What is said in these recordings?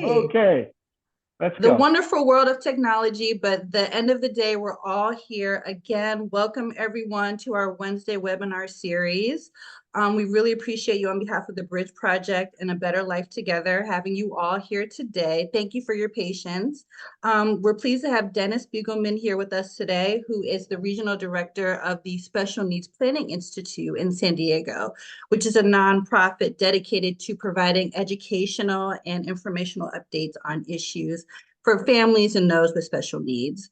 Okay. Okay, let's The go. wonderful world of technology, but the end of the day, we're all here again. Welcome everyone to our Wednesday webinar series. We really appreciate you on behalf of the Bridge Project and A Better Life Together, having you all here today. Thank you for your patience. We're pleased to have Dennis Bugelman here with us today, who is the Regional Director of the Special Needs Planning Institute in San Diego, which is a nonprofit dedicated to providing educational and informational updates on issues for families and those with special needs.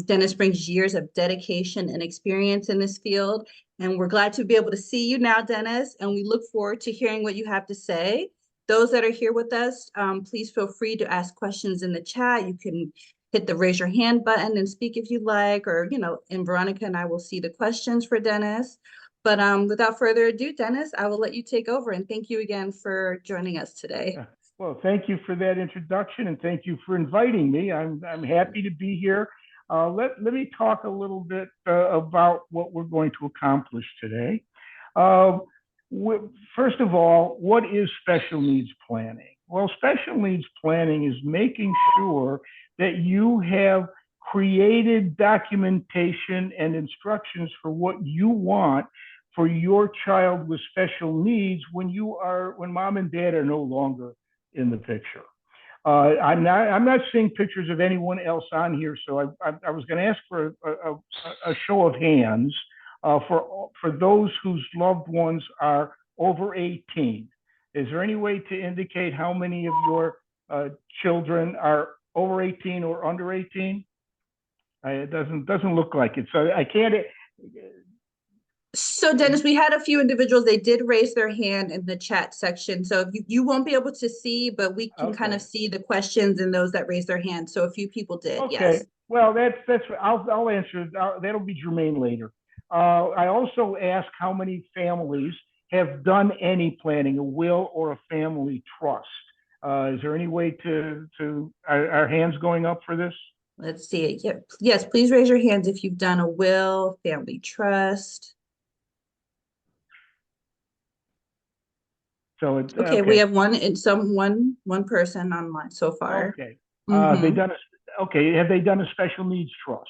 Dennis brings years of dedication and experience in this field, and we're glad to be able to see you now, Dennis, and we look forward to hearing what you have to say. Those that are here with us, please feel free to ask questions in the chat. You can hit the raise your hand button and speak if you'd like, or, and Veronica and I will see the questions for Dennis. But without further ado, Dennis, I will let you take over, and thank you again for joining us today. Well, thank you for that introduction, and thank you for inviting me. I'm happy to be here. Let me talk a little bit about what we're going to accomplish today. First of all, what is special needs planning? Well, special needs planning is making sure that you have created documentation and instructions for what you want for your child with special needs when mom and dad are no longer in the picture. I'm not seeing pictures of anyone else on here, so I was going to ask for a show of hands for those whose loved ones are over 18. Is there any way to indicate how many of your children are over 18 or under 18? It doesn't look like it, so I can't. So Dennis, we had a few individuals, they did raise their hand in the chat section. So you won't be able to see, but we can kind of see the questions and those that raised their hand. So a few people did, okay. Yes. Well, I'll answer. That'll be germane later. I also asked how many families have done any planning, a will or a family trust. Is there any way to our hands going up for this? Let's see it. Yep. Yes, please raise your hands if you've done a will, family trust. So okay, we have one person online so far. Okay. Have they done a special needs trust?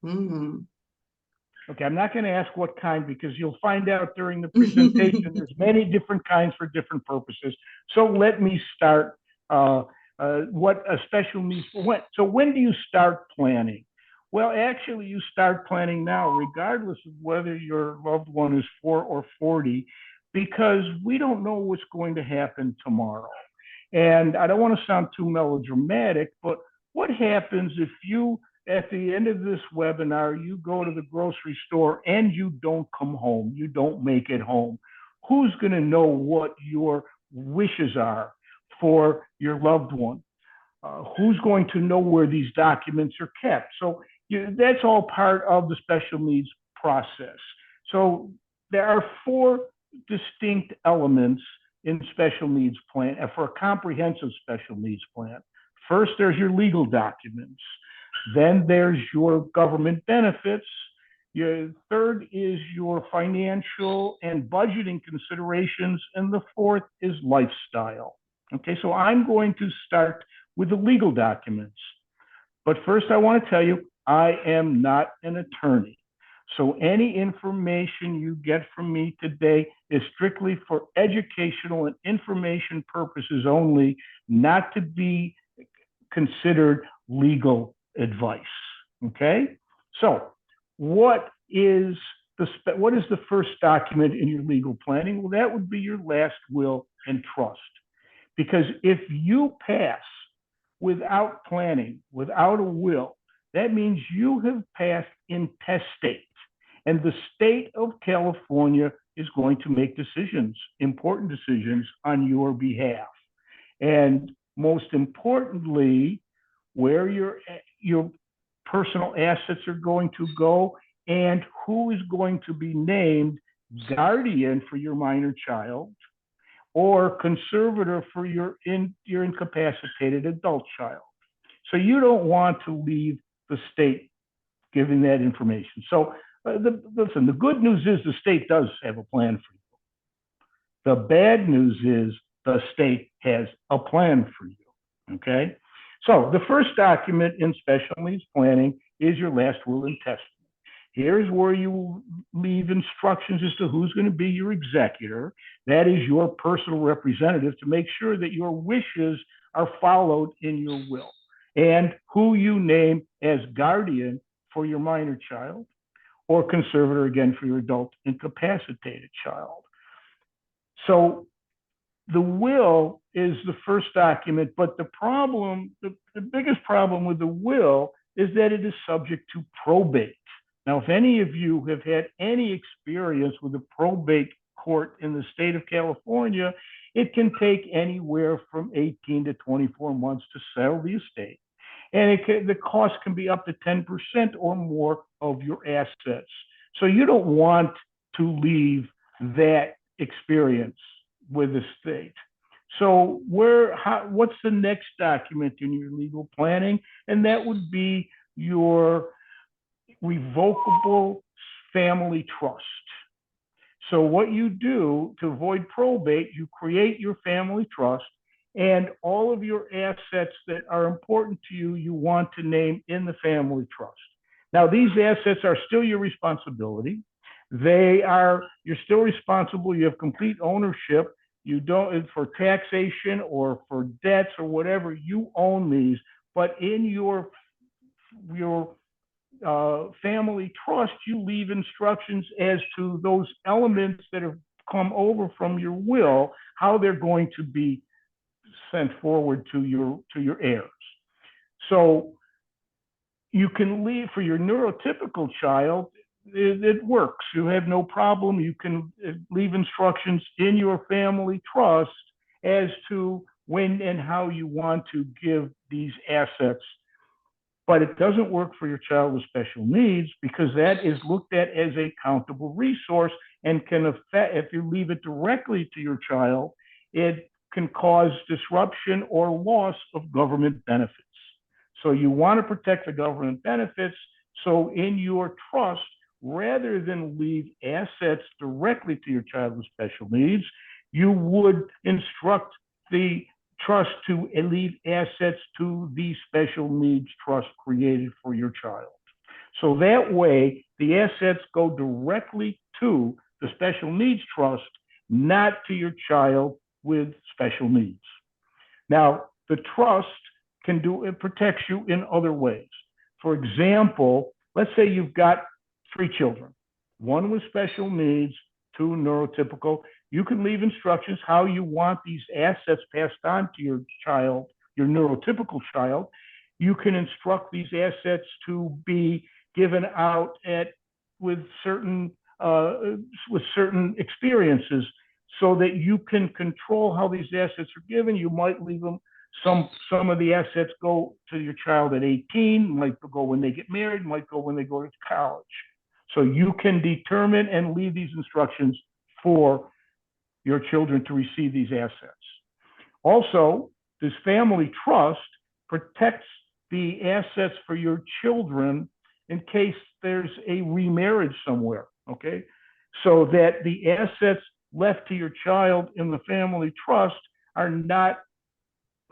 Okay, I'm not going to ask what kind because you'll find out during the presentation there's many different kinds for different purposes. So let me start what a special needs. So when do you start planning? Well, actually, you start planning now, regardless of whether your loved one is 4 or 40, because we don't know what's going to happen tomorrow. And I don't want to sound too melodramatic, but what happens if you, at the end of this webinar, you go to the grocery store and you don't come home, you don't make it home? Who's going to know what your wishes are for your loved one? Who's going to know where these documents are kept? So that's all part of the special needs process. So there are 4 distinct elements in special needs plan for a comprehensive special needs plan. First, there's your legal documents. Then there's your government benefits. Your third is your financial and budgeting considerations. And the fourth is lifestyle. Okay, so I'm going to start with the legal documents. But first, I want to tell you, I am not an attorney. So any information you get from me today is strictly for educational and information purposes only, not to be considered legal advice. Okay? So what is the first document in your legal planning? Well, that would be your last will and trust. Because if you pass without planning, without a will, that means you have passed intestate. And the state of California is going to make decisions, important decisions on your behalf. And most importantly, where your personal assets are going to go and who is going to be named guardian for your minor child or conservator for your incapacitated adult child. So you don't want to leave the state giving that information. So listen, the good news is the state does have a plan for you. The bad news is the state has a plan for you. Okay. So the first document in special needs planning is your last will and testament. Here's where you leave instructions as to who's going to be your executor. That is your personal representative to make sure that your wishes are followed in your will, and who you name as guardian for your minor child, or conservator again for your adult incapacitated child. So the will is the first document, but the biggest problem with the will is that it is subject to probate. Now, if any of you have had any experience with the probate court in the state of California, it can take anywhere from 18 to 24 months to settle the estate. And the cost can be up to 10% or more of your assets. So you don't want to leave that experience with the state. So what's the next document in your legal planning? And that would be your revocable family trust. So what you do to avoid probate, you create your family trust, and all of your assets that are important to you, you want to name in the family trust. Now, these assets are still your responsibility. You're still responsible. You have complete ownership. You don't, for taxation or for debts or whatever, you own these. But in your family trust, you leave instructions as to those elements that have come over from your will, how they're going to be sent forward to your heirs. So you can leave for your neurotypical child. It works. You have no problem. You can leave instructions in your family trust as to when and how you want to give these assets. But it doesn't work for your child with special needs, because that is looked at as a countable resource and can affect, if you leave it directly to your child, it can cause disruption or loss of government benefits. So you want to protect the government benefits. So in your trust, rather than leave assets directly to your child with special needs, you would instruct the trust to leave assets to the special needs trust created for your child. So that way, the assets go directly to the special needs trust, not to your child with special needs. Now, the trust it protects you in other ways. For example, let's say you've got 3 children, 1 with special needs, 2 neurotypical. You can leave instructions how you want these assets passed on to your child, your neurotypical child. You can instruct these assets to be given out with certain experiences, so that you can control how these assets are given. You might leave them. Some of the assets go to your child at 18, might go when they get married, might go when they go to college. So you can determine and leave these instructions for your children to receive these assets. Also, this family trust protects the assets for your children in case there's a remarriage somewhere, okay? So that the assets left to your child in the family trust are not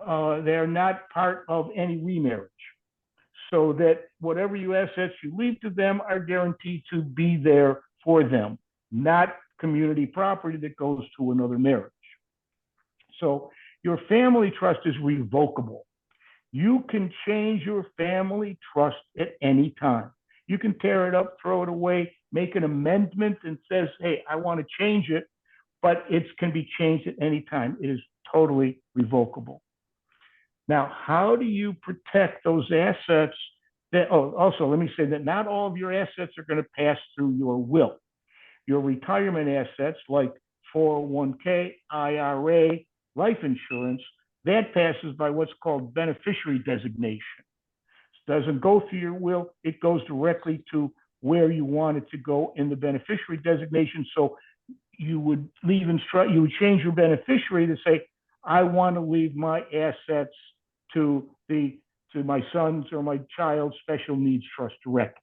they're not part of any remarriage. So that whatever assets you leave to them are guaranteed to be there for them, not community property that goes to another marriage. So your family trust is revocable. You can change your family trust at any time. You can tear it up, throw it away, make an amendment and says, hey, I want to change it, but it can be changed at any time. It is totally revocable. Now, how do you protect those assets? Also, let me say that not all of your assets are going to pass through your will. Your retirement assets, like 401k, IRA, life insurance, that passes by what's called beneficiary designation. It doesn't go through your will. It goes directly to where you want it to go in the beneficiary designation. So you would change your beneficiary to say, I want to leave my assets to my son's or my child's special needs trust directly.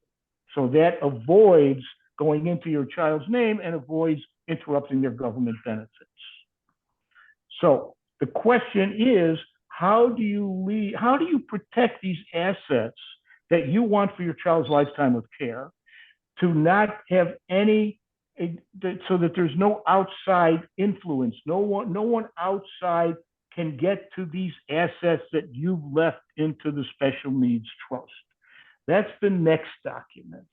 So that avoids going into your child's name and avoids interrupting their government benefits. So the question is, how do you protect these assets that you want for your child's lifetime of care to not have any, so that there's no outside influence, no one outside can get to these assets that you've left into the special needs trust. That's the next document.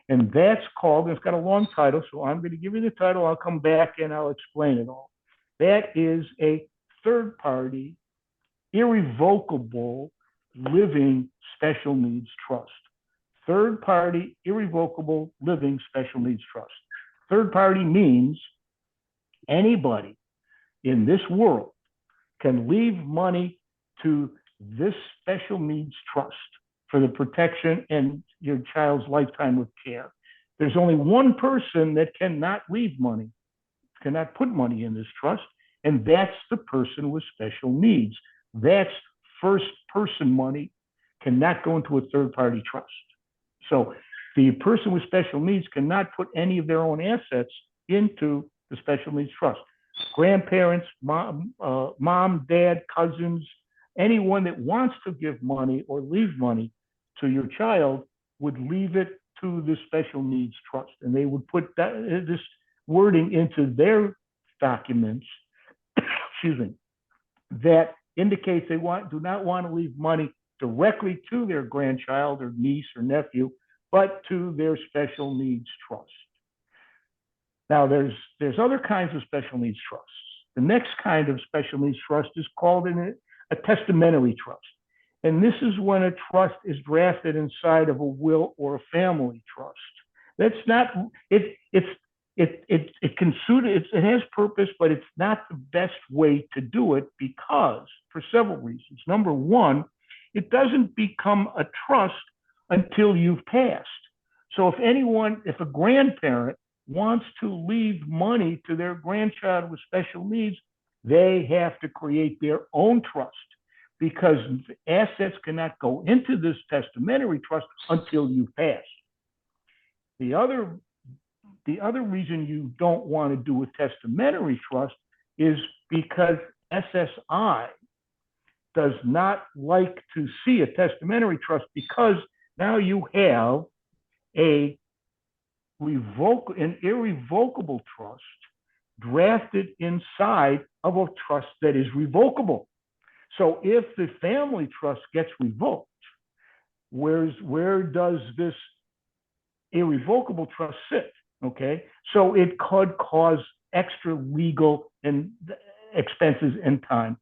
And that's called, it's got a long title, so I'm going to give you the title. I'll come back and I'll explain it all. That is a third party, irrevocable living special needs trust. Third party, irrevocable living special needs trust. Third party means anybody in this world can leave money to this special needs trust for the protection and your child's lifetime of care. There's only one person that cannot leave money, cannot put money in this trust, and that's the person with special needs. That's first person money, cannot go into a third party trust. So the person with special needs cannot put any of their own assets into the special needs trust. Grandparents, mom, dad, cousins, anyone that wants to give money or leave money to your child would leave it to the special needs trust. And they would put this wording into their documents, excuse me, that indicates they do not want to leave money directly to their grandchild or niece or nephew, but to their special needs trust. Now, there's other kinds of special needs trusts. The next kind of special needs trust is called a testamentary trust. And this is when a trust is drafted inside of a will or a family trust. That's not, it can suit, it has purpose, but it's not the best way to do it because, for several reasons. Number one, it doesn't become a trust until you've passed. So if a grandparent wants to leave money to their grandchild with special needs, they have to create their own trust because assets cannot go into this testamentary trust until you pass. The other reason you don't want to do a testamentary trust is because SSI does not like to see a testamentary trust because now you have an irrevocable trust drafted inside of a trust that is revocable. So if the family trust gets revoked, where does this irrevocable trust sit? Okay, so it could cause extra legal and expenses and time.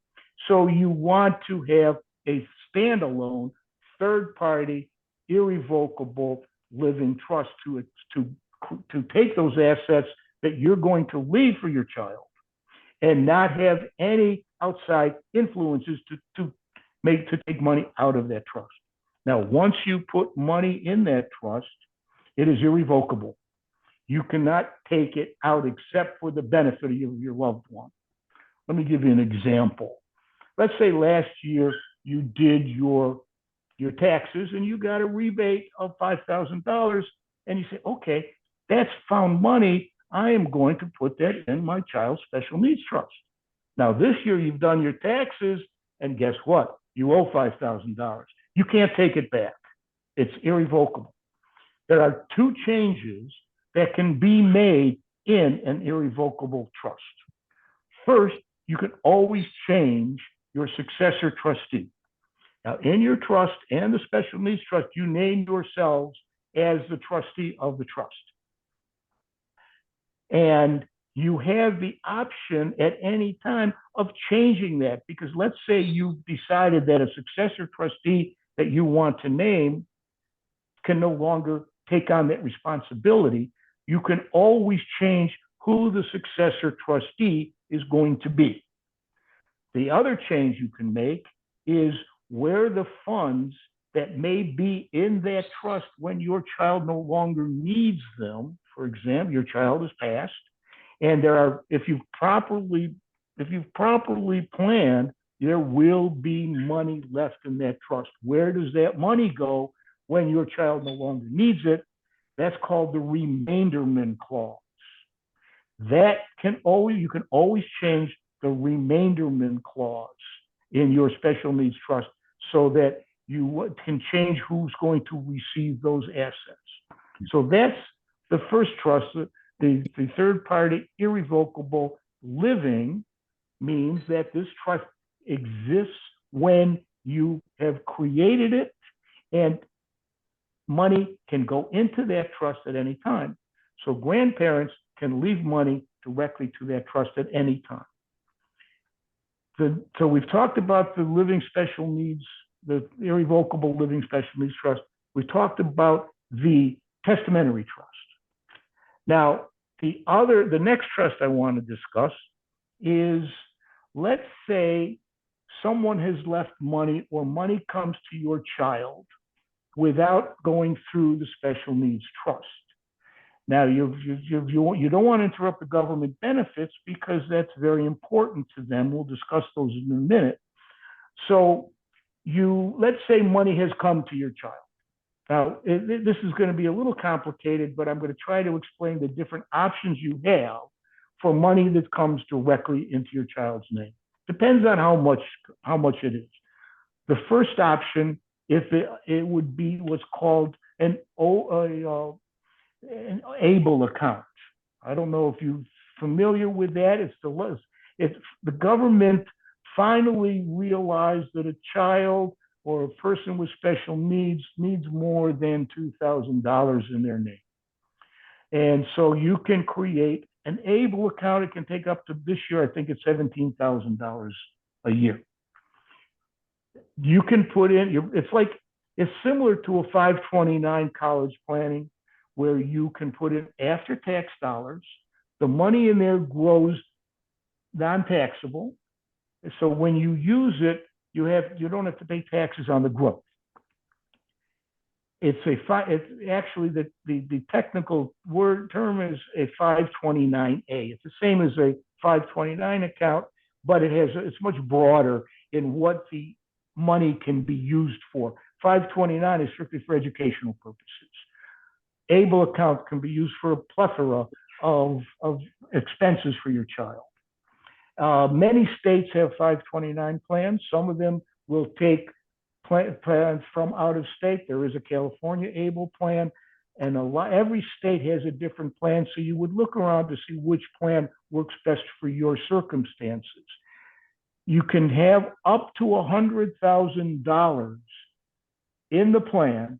So you want to have a standalone, third-party, irrevocable living trust to take those assets that you're going to leave for your child and not have any outside influences to take money out of that trust. Now, once you put money in that trust, it is irrevocable. You cannot take it out except for the benefit of your loved one. Let me give you an example. Let's say last year you did your taxes and you got a rebate of $5,000 and you say, okay, that's found money. I am going to put that in my child's special needs trust. Now, this year you've done your taxes and guess what? You owe $5,000. You can't take it back. It's irrevocable. There are two changes that can be made in an irrevocable trust. First, you can always change your successor trustee. Now, in your trust and the special needs trust, you name yourselves as the trustee of the trust. And you have the option at any time of changing that because let's say you've decided that a successor trustee that you want to name can no longer take on that responsibility. You can always change who the successor trustee is going to be. The other change you can make is where the funds that may be in that trust when your child no longer needs them, for example, your child has passed, and if you've properly planned, there will be money left in that trust. Where does that money go when your child no longer needs it? That's called the remainderment clause. You can always change the remainderment clause in your special needs trust so that you can change who's going to receive those assets. So that's the first trust. The third party irrevocable living means that this trust exists when you have created it, and money can go into that trust at any time. So grandparents can leave money directly to that trust at any time. So we've talked about the living special needs, the irrevocable living special needs trust. We talked about the testamentary trust. Now, the next trust I want to discuss is, let's say someone has left money or money comes to your child without going through the special needs trust. Now, you don't want to interrupt the government benefits because that's very important to them. We'll discuss those in a minute. So let's say money has come to your child. Now, this is going to be a little complicated, but I'm going to try to explain the different options you have for money that comes directly into your child's name. Depends on how much it is. The first option, it would be what's called an ABLE account. I don't know if you're familiar with that. It's the government finally realized that a child or a person with special needs more than $2,000 in their name. And so you can create an ABLE account. It can take up to, this year, I think it's $17,000 a year. You can put in, it's similar to a 529 college planning, where you can put in after-tax dollars. The money in there grows non-taxable. So when you use it, you don't have to pay taxes on the growth. It's actually the technical term is a 529A. It's the same as a 529 account, but it's much broader in what the money can be used for. 529 is strictly for educational purposes. ABLE account can be used for a plethora of expenses for your child. Many states have 529 plans. Some of them will take plans from out of state. There is a California ABLE plan, and every state has a different plan. So you would look around to see which plan works best for your circumstances. You can have up to $100,000 in the plan.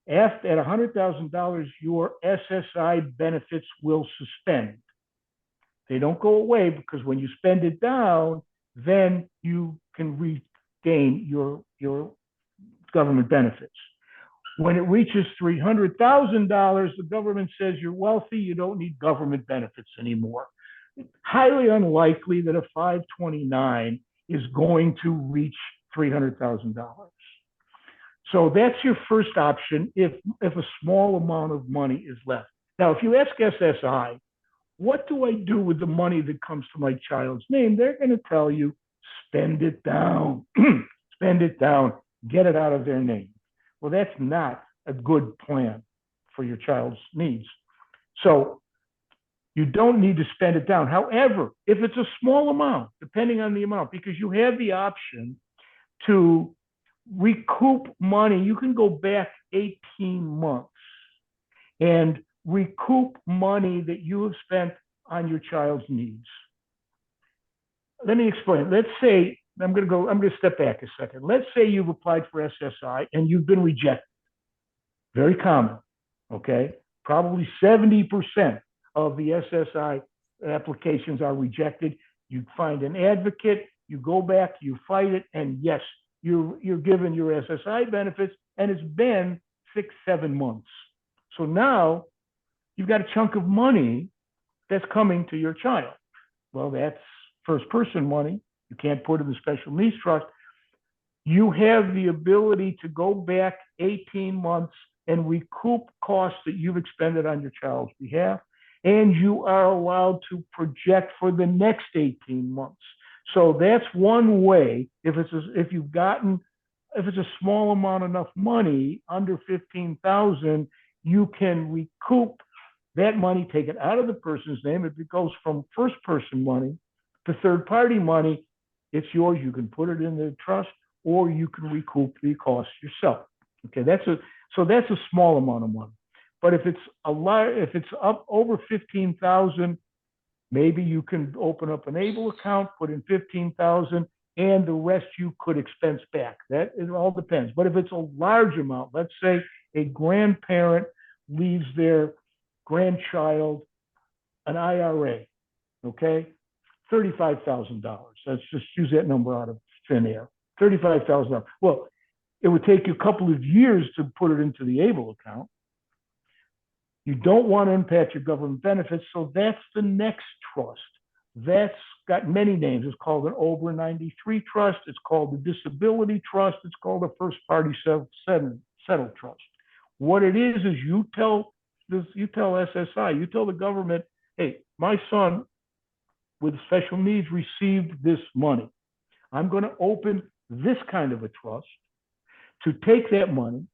At $100,000, your SSI benefits will suspend. They don't go away, because when you spend it down, then you can regain your government benefits. When it reaches $300,000, the government says you're wealthy, you don't need government benefits anymore. It's highly unlikely that a 529 is going to reach $300,000. So that's your first option if a small amount of money is left. Now, if you ask SSI, what do I do with the money that comes to my child's name? They're going to tell you, spend it down, spend it down, get it out of their name. Well, that's not a good plan for your child's needs. So you don't need to spend it down. However, if it's a small amount, depending on the amount, because you have the option to recoup money, you can go back 18 months and recoup money that you have spent on your child's needs. Let me explain. Let's say, I'm going to step back a second. Let's say you've applied for SSI and you've been rejected. Very common, okay? Probably 70% of the SSI applications are rejected. You find an advocate, you go back, you fight it, and yes, you're given your SSI benefits, and it's been 6-7 months. So now you've got a chunk of money that's coming to your child. Well, that's first person money. You can't put it in the special needs trust. You have the ability to go back 18 months and recoup costs that you've expended on your child's behalf. And you are allowed to project for the next 18 months. So that's one way. If it's a small amount enough money, under 15,000, you can recoup that money, take it out of the person's name. If it goes from first person money to third party money, It's yours. You can put it in the trust, or you can recoup the cost yourself. Okay, that's a small amount of money. But if it's up over 15,000, maybe you can open up an ABLE account, put in 15,000, and the rest you could expense back. That it all depends. But if it's a large amount, let's say a grandparent leaves their grandchild an IRA, okay, $35,000. Let's just use that number out of thin air. $35,000. Well, it would take you a couple of years to put it into the ABLE account. You don't want to impact your government benefits, so that's the next trust. That's got many names. It's called an over 93 trust. It's called the disability trust. It's called a first party settled trust. What it is you tell SSI, you tell the government, hey, my son with special needs received this money. I'm going to open this kind of a trust to take that money.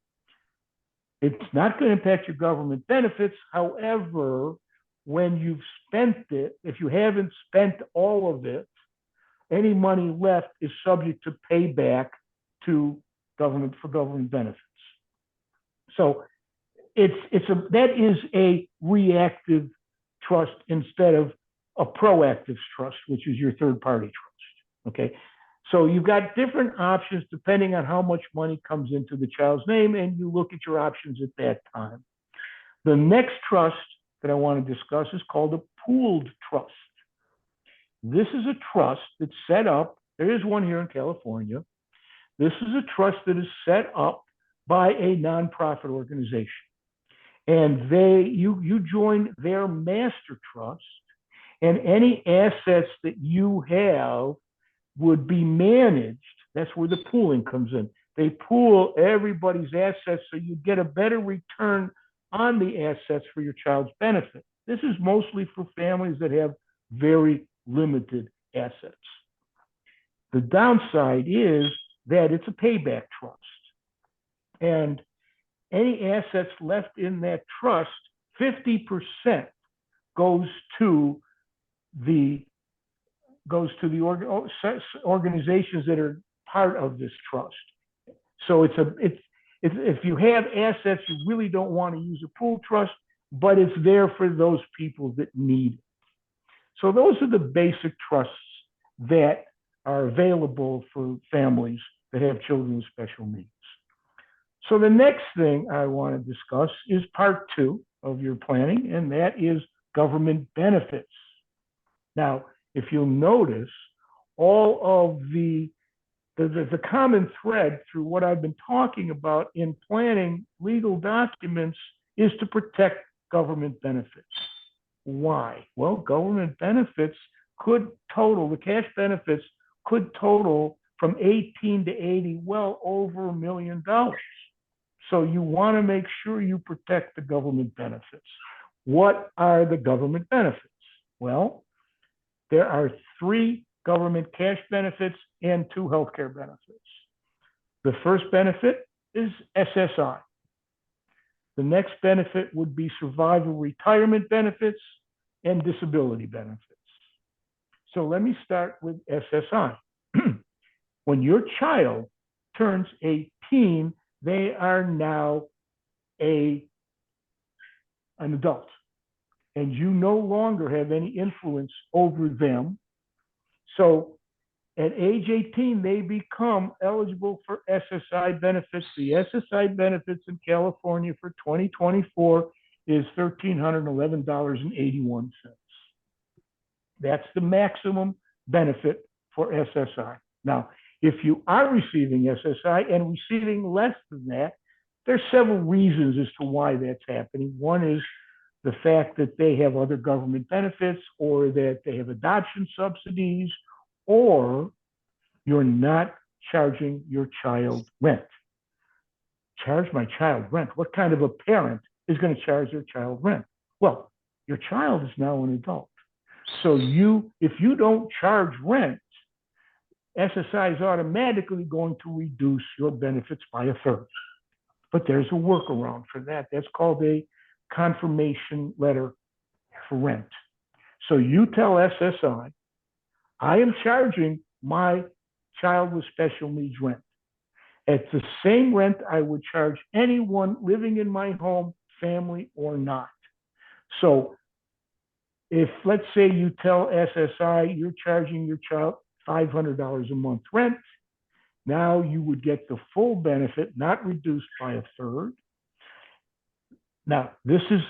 It's not going to impact your government benefits. However, when you've spent it, if you haven't spent all of it, any money left is subject to payback to government for government benefits. So that is a reactive trust instead of a proactive trust, which is your third party trust. Okay. So you've got different options depending on how much money comes into the child's name, and you look at your options at that time. The next trust that I want to discuss is called a pooled trust. This is a trust that's set up. There is one here in California. This is a trust that is set up by a nonprofit organization. And you join their master trust, and any assets that you have would be managed. That's where the pooling comes in. They pool everybody's assets so you get a better return on the assets for your child's benefit. This is mostly for families that have very limited assets. The downside is that it's a payback trust. And any assets left in that trust, 50% goes to the organizations that are part of this trust. So if you have assets, you really don't want to use a pool trust, but it's there for those people that need it. So those are the basic trusts that are available for families that have children with special needs. So the next thing I want to discuss is part 2 of your planning, and that is government benefits. Now, if you'll notice, all of the common thread through what I've been talking about in planning legal documents is to protect government benefits. Why? Well, government benefits could total, the cash benefits could total from 18 to 80, well over $1 million. So you want to make sure you protect the government benefits. What are the government benefits? Well, there are 3 government cash benefits and 2 healthcare benefits. The first benefit is SSI. The next benefit would be survival retirement benefits and disability benefits. So let me start with SSI. When your child turns 18, they are now an adult, and you no longer have any influence over them. So at age 18, they become eligible for SSI benefits. The SSI benefits in California for 2024 is $1,311.81. That's the maximum benefit for SSI. Now, if you are receiving SSI and receiving less than that, there's several reasons as to why that's happening. One is the fact that they have other government benefits, or that they have adoption subsidies, or you're not charging your child rent. Charge my child rent? What kind of a parent is going to charge their child rent? Well, your child is now an adult. So if you don't charge rent, SSI is automatically going to reduce your benefits by 1/3. But there's a workaround for that. That's called a confirmation letter for rent. So you tell SSI, I am charging my child with special needs rent. It's the same rent I would charge anyone living in my home, family or not. So if, let's say, you tell SSI you're charging your child $500 a month rent, now you would get the full benefit, not reduced by a third. Now, this is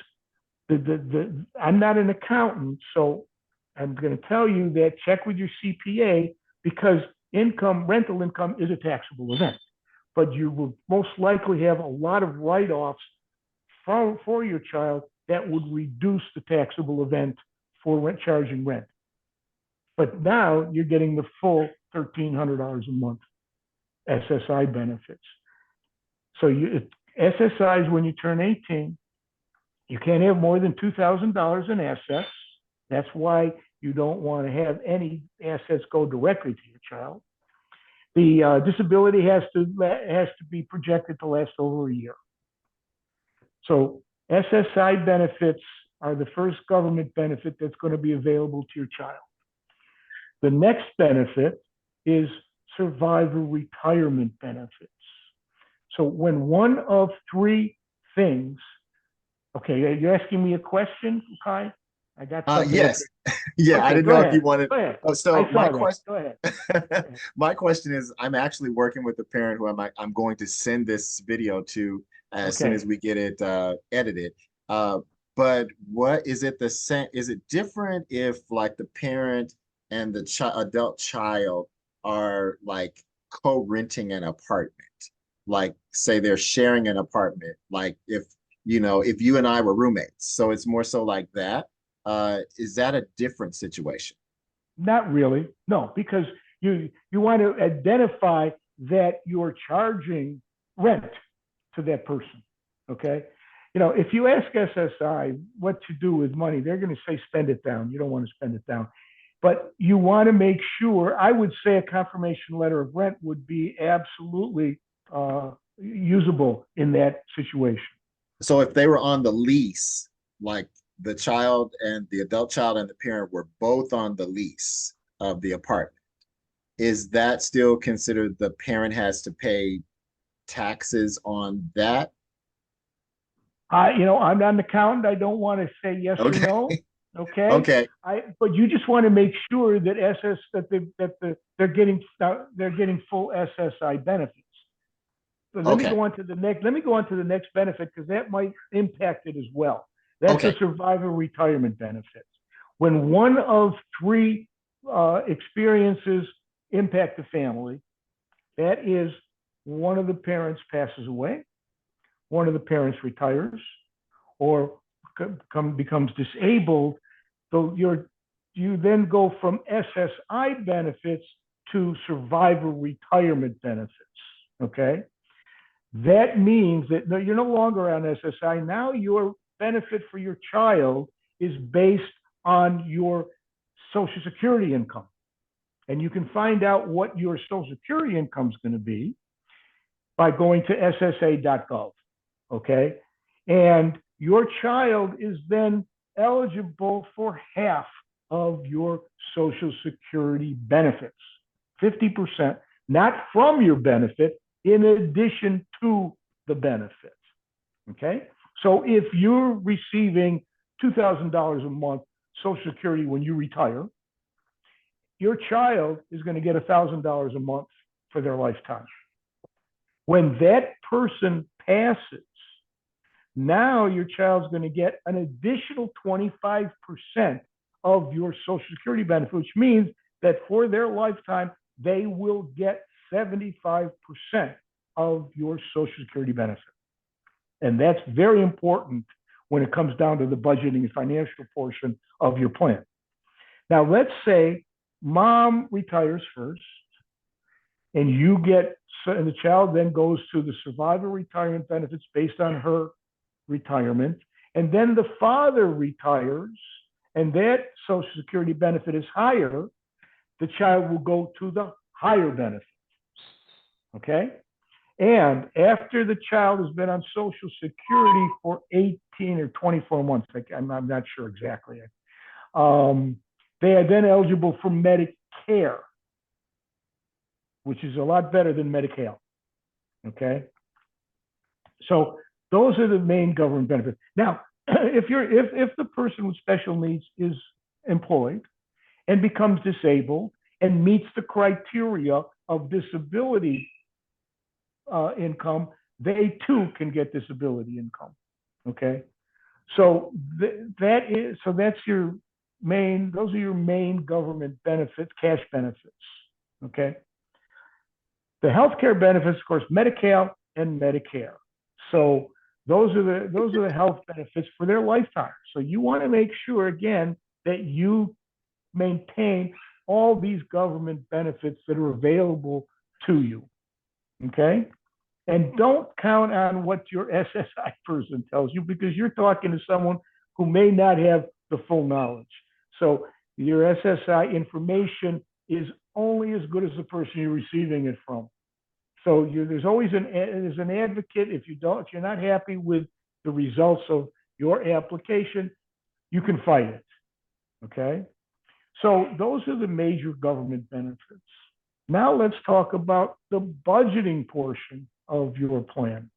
I'm not an accountant, so I'm going to tell you that check with your CPA, because rental income is a taxable event, but you will most likely have a lot of write-offs for your child that would reduce the taxable event for charging rent. But now you're getting the full $1,300 a month SSI benefits. So SSIs, when you turn 18, you can't have more than $2,000 in assets. That's why you don't want to have any assets go directly to your child. The disability has to be projected to last over a year. So SSI benefits are the first government benefit that's going to be available to your child. The next benefit is survivor retirement benefits. So when one of three things, okay, you're asking me a question, Kai? I got something. Yes. Yeah, okay, I didn't know if you wanted. Go ahead. Oh, so my question. Go ahead. My question is, I'm actually working with a parent who I'm going to send this video to as soon as we get it edited. But what is it the same? Is it different if like the parent and the adult child are like co-renting an apartment? Like say they're sharing an apartment. Like if you and I were roommates, so it's more so like that. Is that a different situation? Not really, no, because you want to identify that you're charging rent to that person. Okay, if you ask SSI what to do with money, they're going to say spend it down. You don't want to spend it down, but you want to make sure. I would say a confirmation letter of rent would be absolutely usable in that situation. So if they were on the lease, like the child and the adult child and the parent were both on the lease of the apartment, is that still considered the parent has to pay taxes on that? I'm not an accountant. I don't want to say yes or no. Okay. Okay. But you just want to make sure that they're getting full SSI benefits. But let me go on to the next benefit, because that might impact it as well. That's a survivor retirement benefit. When one of three experiences impact the family, that is, one of the parents passes away, one of the parents retires, or becomes disabled. So you then go from SSI benefits to survivor retirement benefits. Okay. That means that you're no longer on SSI. Now your benefit for your child is based on your Social Security income. And you can find out what your Social Security income is going to be by going to ssa.gov. Okay. And your child is then eligible for half of your Social Security benefits, 50%, not from your benefit, in addition to the benefits. Okay. So if you're receiving $2,000 a month Social Security when you retire, your child is going to get $1,000 a month for their lifetime. When that person passes, now your child's going to get an additional 25% of your Social Security benefit, which means that for their lifetime, they will get 75% of your Social Security benefit. And that's very important when it comes down to the budgeting and financial portion of your plan. Now, let's say mom retires first, and the child then goes to the survivor retirement benefits based on her retirement, and then the father retires, and that Social Security benefit is higher. The child will go to the higher benefit. Okay. And after the child has been on Social Security for 18 or 24 months, I'm not sure exactly, they are then eligible for Medicare. which is a lot better than Medi-Cal. Okay. So those are the main government benefits. Now, if the person with special needs is employed and becomes disabled and meets the criteria of disability income, they too can get disability income. Okay. So that's your main, those are your main government benefits, cash benefits. Okay. The healthcare benefits, of course, Medi-Cal and Medicare. So those are the health benefits for their lifetime. So you want to make sure, again, that you maintain all these government benefits that are available to you. Okay. And don't count on what your SSI person tells you, because you're talking to someone who may not have the full knowledge. So your SSI information is only as good as the person you're receiving it from. So there's always there's an advocate. If you're not happy with the results of your application, you can fight it. Okay. So those are the major government benefits. Now let's talk about the budgeting portion of your plan.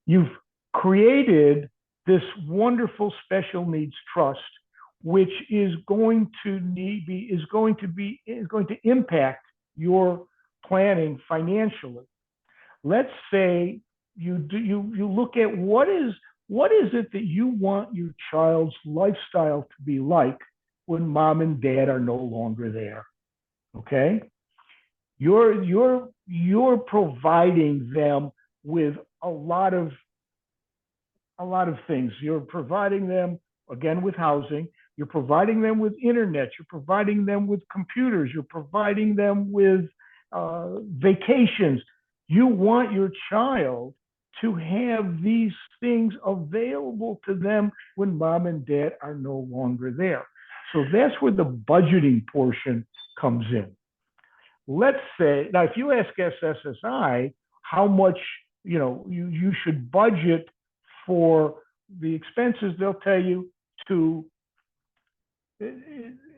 You've created this wonderful special needs trust, which is going to impact your planning financially. Let's say you look at what is it that you want your child's lifestyle to be like when mom and dad are no longer there. Okay. You're providing them with a lot of things. You're providing them, again, with housing. You're providing them with internet. You're providing them with computers. You're providing them with vacations. You want your child to have these things available to them when mom and dad are no longer there. So that's where the budgeting portion comes in. Let's say, now, if you ask SSI how much you should budget for the expenses, they'll tell you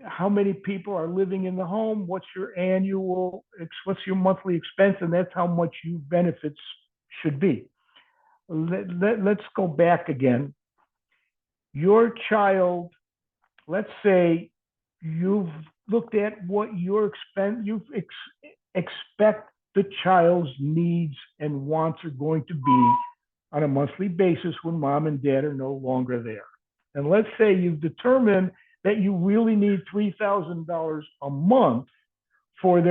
how many people are living in the home, what's your monthly expense, and that's how much your benefits should be. Let's go back again. Your child, let's say you've looked at what you expect the child's needs and wants are going to be on a monthly basis when mom and dad are no longer there. And let's say you've determined that you really need $3,000 a month for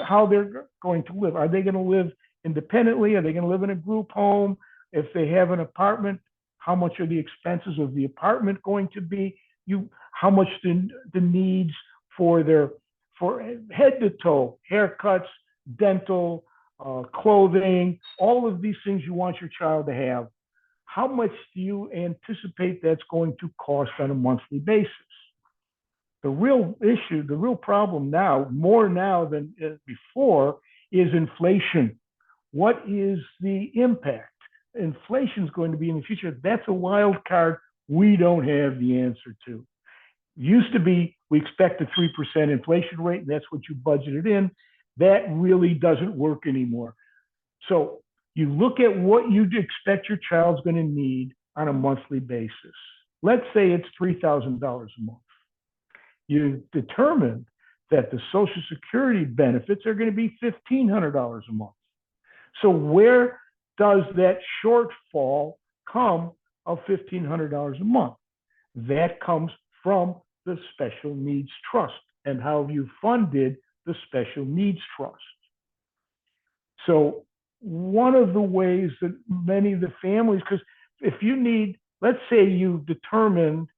how they're going to live. Are they going to live independently? Are they going to live in a group home? If they have an apartment, how much are the expenses of the apartment going to be? How much the needs for head to toe, haircuts, dental, clothing, all of these things you want your child to have. How much do you anticipate that's going to cost on a monthly basis? The real issue, the real problem now, more now than before, is inflation. What is the impact inflation is going to be in the future? That's a wild card we don't have the answer to. Used to be, we expect a 3% inflation rate, and that's what you budgeted in. That really doesn't work anymore. So you look at what you expect your child's going to need on a monthly basis. Let's say it's $3,000 a month. You determined that the Social Security benefits are going to be $1,500 a month. So where does that shortfall come of $1,500 a month? That comes from the Special Needs Trust and how you funded the Special Needs Trust. So one of the ways that many of the families, because if you need, let's say you determined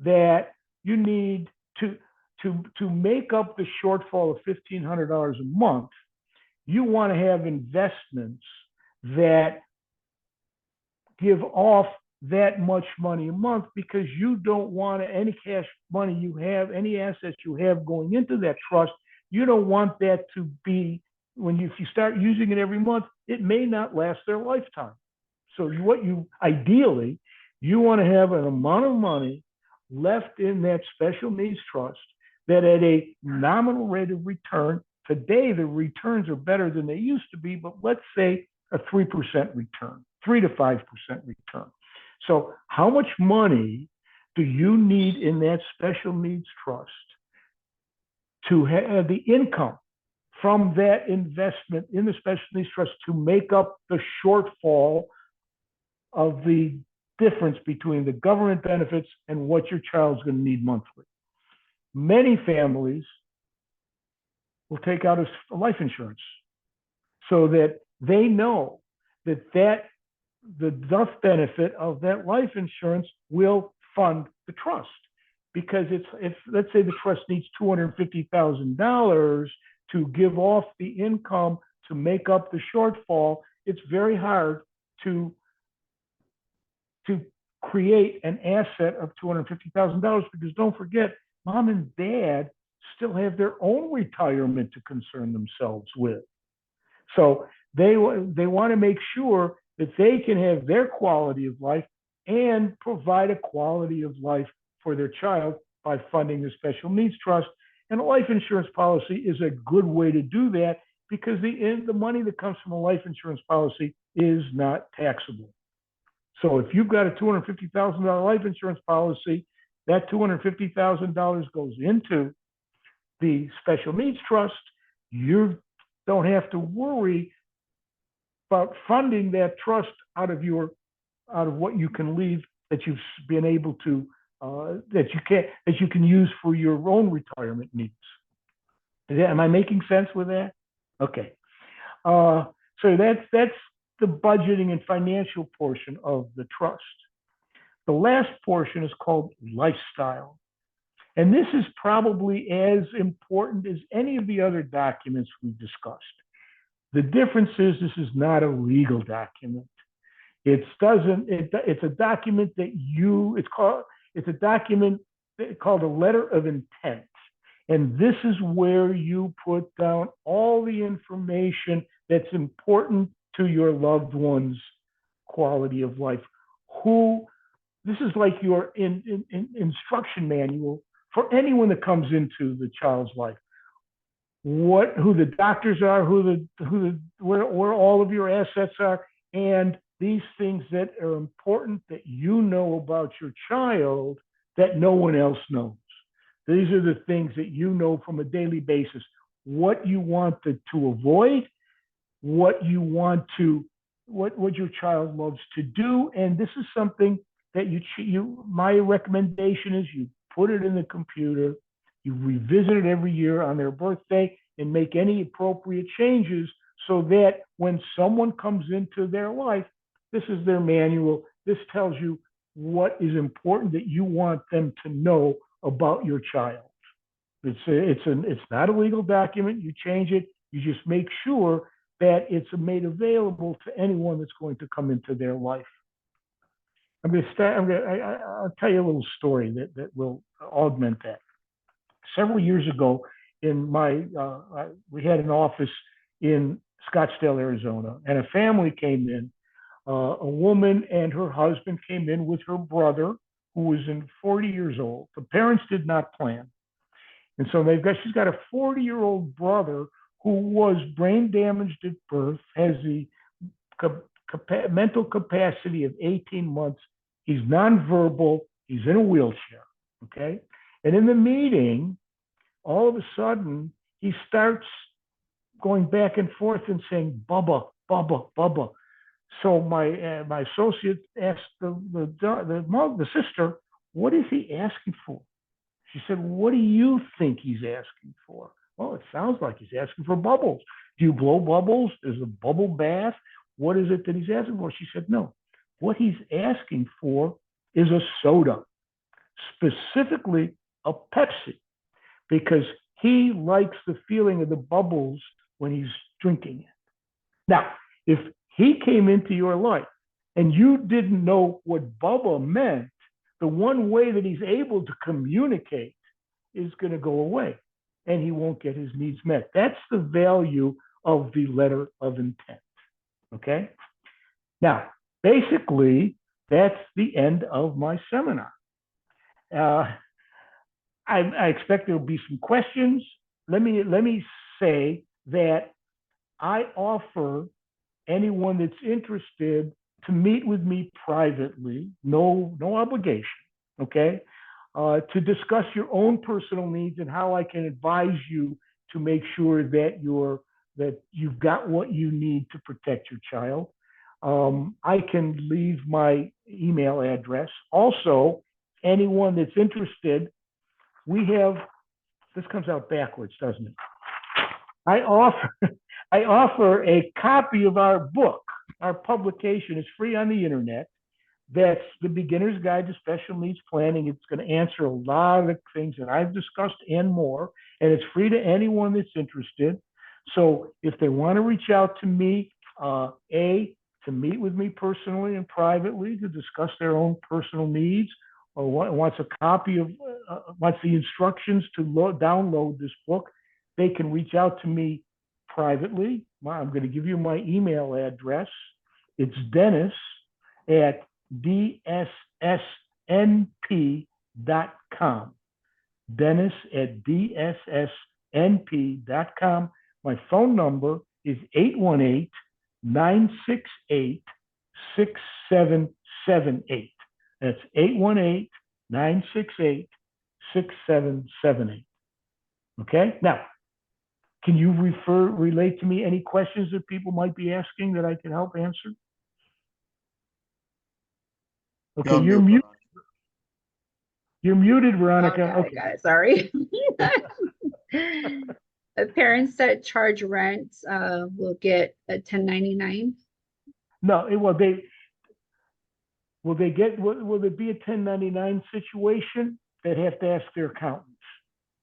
that you need to make up the shortfall of $1,500 a month, you want to have investments that give off that much money a month, because you don't want any cash money you have, any assets you have going into that trust, you don't want that to be, if you start using it every month, it may not last their lifetime. So ideally, you want to have an amount of money left in that special needs trust that at a nominal rate of return Today, the returns are better than they used to be, but let's say a 3% return, 3 to 5% return. So how much money do you need in that special needs trust to have the income from that investment in the special needs trust to make up the shortfall of the difference between the government benefits and what your child's going to need monthly? Many families will take out a life insurance so that they know that the death benefit of that life insurance will fund the trust. Because if let's say the trust needs $250,000 to give off the income to make up the shortfall, it's very hard to create an asset of $250,000, because don't forget, mom and dad still have their own retirement to concern themselves with. So they want to make sure that they can have their quality of life and provide a quality of life for their child by funding the special needs trust. And a life insurance policy is a good way to do that, because the money that comes from a life insurance policy is not taxable. So if you've got a $250,000 life insurance policy, that $250,000 goes into the special needs trust. You don't have to worry about funding that trust out of what you can leave, that you've been able to that you can use for your own retirement needs. Am I making sense with that? Okay. So that's the budgeting and financial portion of the trust. The last portion is called lifestyle. And this is probably as important as any of the other documents we've discussed. The difference is this is not a legal document. It's a document that it's a document called a letter of intent. And this is where you put down all the information that's important to your loved one's quality of life. This is like your instruction manual for anyone that comes into the child's life. Who the doctors are, where all of your assets are, and these things that are important that you know about your child that no one else knows. These are the things that you know from a daily basis. What you want to avoid, what your child loves to do, and this is something that my recommendation is you put it in the computer, you revisit it every year on their birthday, and make any appropriate changes so that when someone comes into their life, this is their manual. This tells you what is important that you want them to know about your child. It's not a legal document. You change it. You just make sure that it's made available to anyone that's going to come into their life. I'll tell you a little story that will augment that. Several years ago, we had an office in Scottsdale, Arizona, and a family came in. A woman and her husband came in with her brother, who was 40 years old. The parents did not plan. And so she's got a 40-year-old brother who was brain damaged at birth, has the mental capacity of 18 months. He's nonverbal. He's in a wheelchair. Okay. And in the meeting, all of a sudden, he starts going back and forth and saying, "Bubba, Bubba, Bubba." So my associate asked the sister, "What is he asking for?" She said, "What do you think he's asking for?" "Well, it sounds like he's asking for bubbles. Do you blow bubbles? Is a bubble bath? What is it that he's asking for?" She said, "No. What he's asking for is a soda, specifically a Pepsi, because he likes the feeling of the bubbles when he's drinking it." Now, if he came into your life and you didn't know what Bubba meant, the one way that he's able to communicate is going to go away and he won't get his needs met. That's the value of the letter of intent. Okay? Now, basically, that's the end of my seminar. I expect there will be some questions. Let me say that I offer anyone that's interested to meet with me privately, no obligation, okay, to discuss your own personal needs and how I can advise you to make sure that you've got what you need to protect your child. I can leave my email address. Also, anyone that's interested, we have, this comes out backwards, doesn't it? I offer a copy of our book. Our publication is free on the internet. That's The Beginner's Guide to Special Needs Planning. It's going to answer a lot of the things that I've discussed and more, and it's free to anyone that's interested. So if they want to reach out to me, to meet with me personally and privately to discuss their own personal needs, or wants a copy of, wants the instructions to download this book, they can reach out to me privately. I'm going to give you my email address. It's Dennis at dssnp.com. Dennis at dssnp.com. My phone number is 818-968-6778. That's 818-968-6778. Okay? Now, can you relate to me any questions that people might be asking that I can help answer? Okay, you're muted. You're muted, Veronica. Okay, got it. Sorry. Parents that charge rent will get a 1099. No, will it be a 1099 situation? They'd have to ask their accountants.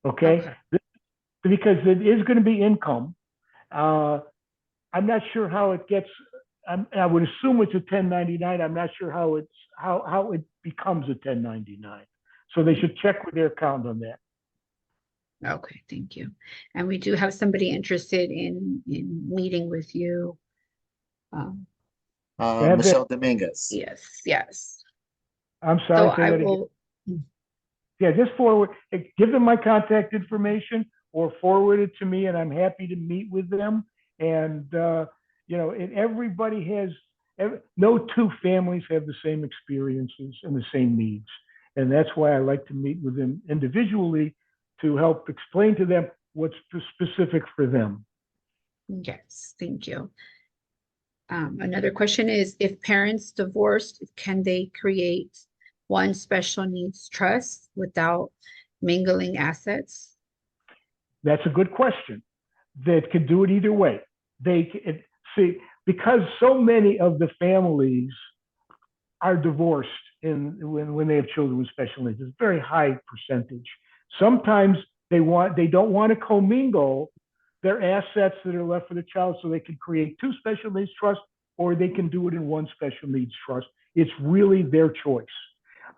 Okay. Because it is going to be income. I'm not sure how it gets. I would assume it's a 1099. I'm not sure how it becomes a 1099. So they should check with their accountant on that. Okay, thank you. And we do have somebody interested in meeting with you. Michelle Dominguez. Yes. I'm sorry. So I will. Yeah, just give them my contact information or forward it to me, and I'm happy to meet with them. And everybody has. No two families have the same experiences and the same needs, and that's why I like to meet with them individually to help explain to them what's specific for them. Yes, thank you. Another question is, if parents divorced, can they create one special needs trust without mingling assets? That's a good question. They could do it either way. Because so many of the families are divorced when they have children with special needs. It's a very high percentage. Sometimes they don't want to commingle their assets that are left for the child, so they can create two special needs trusts, or they can do it in one special needs trust. It's really their choice.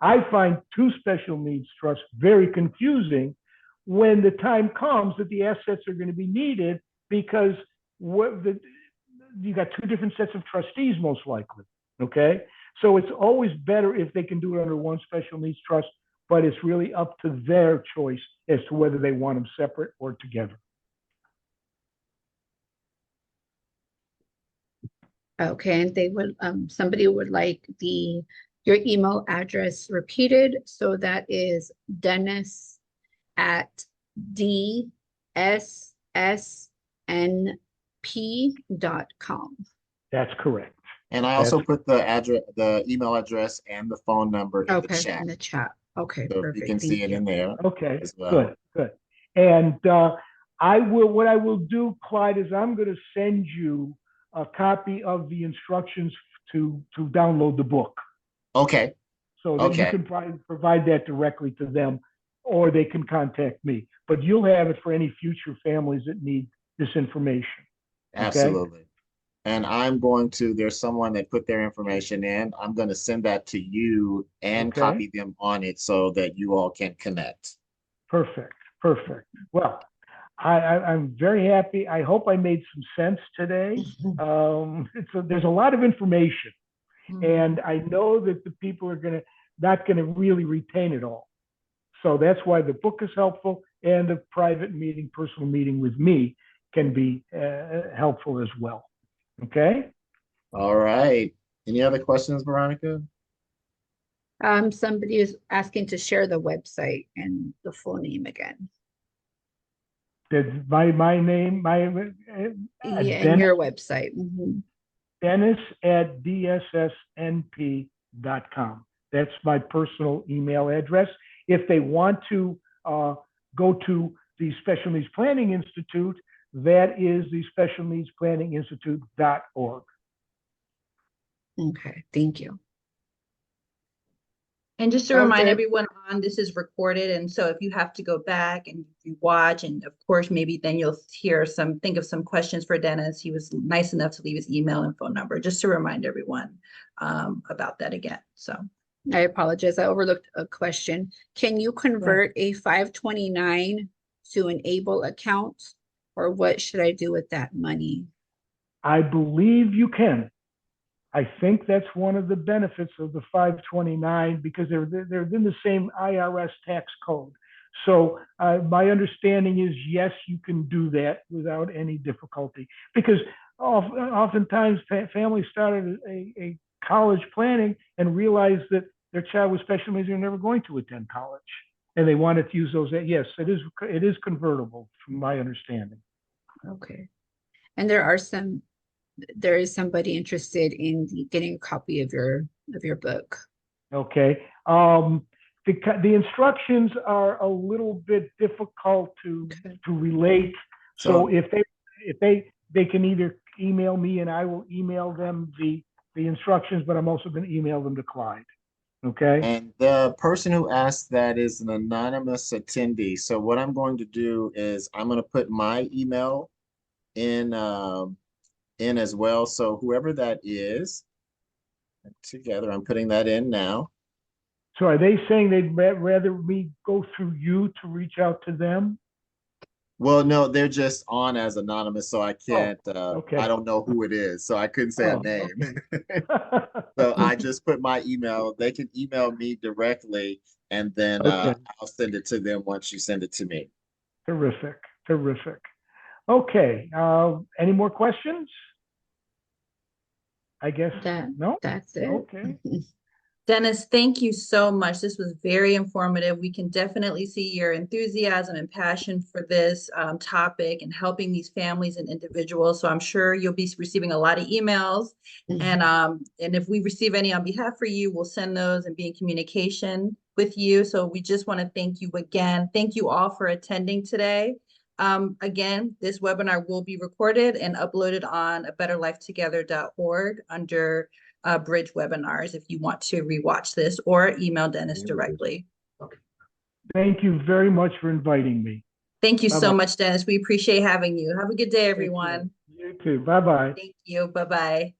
I find two special needs trusts very confusing when the time comes that the assets are going to be needed, because you got two different sets of trustees most likely. Okay, so it's always better if they can do it under one special needs trust, but it's really up to their choice as to whether they want them separate or together. Okay, and they would somebody would like your email address repeated. So that is Dennis at dssnp.com. That's correct. And I also put the email address and the phone number in the chat. In the chat. Okay, so perfect. You can see it in there. Okay, as well. Good. And what I will do, Clyde, is I'm going to send you a copy of the instructions to download the book. Okay. So that you can provide that directly to them, or they can contact me. But you'll have it for any future families that need this information. Absolutely. Okay? And there's someone that put their information in. I'm going to send that to you and copy them on it so that you all can connect. Perfect. Well, I'm very happy. I hope I made some sense today. There's a lot of information, and I know that the people are not going to really retain it all. So that's why the book is helpful, and the private meeting, personal meeting with me can be helpful as well. Okay? All right. Any other questions, Veronica? Somebody is asking to share the website and the full name again. That's my name, Yeah, and your website. Dennis at dssnp.com. That's my personal email address. If they want to go to the Special Needs Planning Institute, that is the Special Needs Planning Institute.org. Okay, thank you. And just to remind everyone this is recorded. And so if you have to go back and you watch, and of course, maybe then you'll think of some questions for Dennis. He was nice enough to leave his email and phone number, just to remind everyone about that again. So I apologize. I overlooked a question. Can you convert a 529 to an ABLE account, or what should I do with that money? I believe you can. I think that's one of the benefits of the 529 because they're in the same IRS tax code. So my understanding is, yes, you can do that without any difficulty, because oftentimes families started a college planning and realized that their child with special needs are never going to attend college, and they wanted to use those. Yes, it is convertible from my understanding. Okay. And there is somebody interested in getting a copy of your book. Okay. The instructions are a little bit difficult to relate. So if they can either email me and I will email them the instructions, but I'm also going to email them to Clyde. Okay. And the person who asked that is an anonymous attendee. So what I'm going to do is I'm going to put my email in as well. So whoever that is, together, I'm putting that in now. So are they saying they'd rather me go through you to reach out to them? Well, no, they're just on as anonymous, so I can't, okay. I don't know who it is, so I couldn't say a name. Okay. So I just put my email. They can email me directly, and then I'll send it to them once you send it to me. Terrific. Okay. Any more questions? I guess no. That's it. Okay. Dennis, thank you so much. This was very informative. We can definitely see your enthusiasm and passion for this topic and helping these families and individuals. So I'm sure you'll be receiving a lot of emails. And if we receive any on behalf for you, we'll send those and be in communication with you. So we just want to thank you again. Thank you all for attending today. Again, this webinar will be recorded and uploaded on abetterlifetogether.org under Bridge webinars if you want to rewatch this, or email Dennis directly. Thank you very much for inviting me. Thank you so much, Dennis. We appreciate having you. Have a good day, everyone. You too. Bye-bye. Thank you. Bye-bye.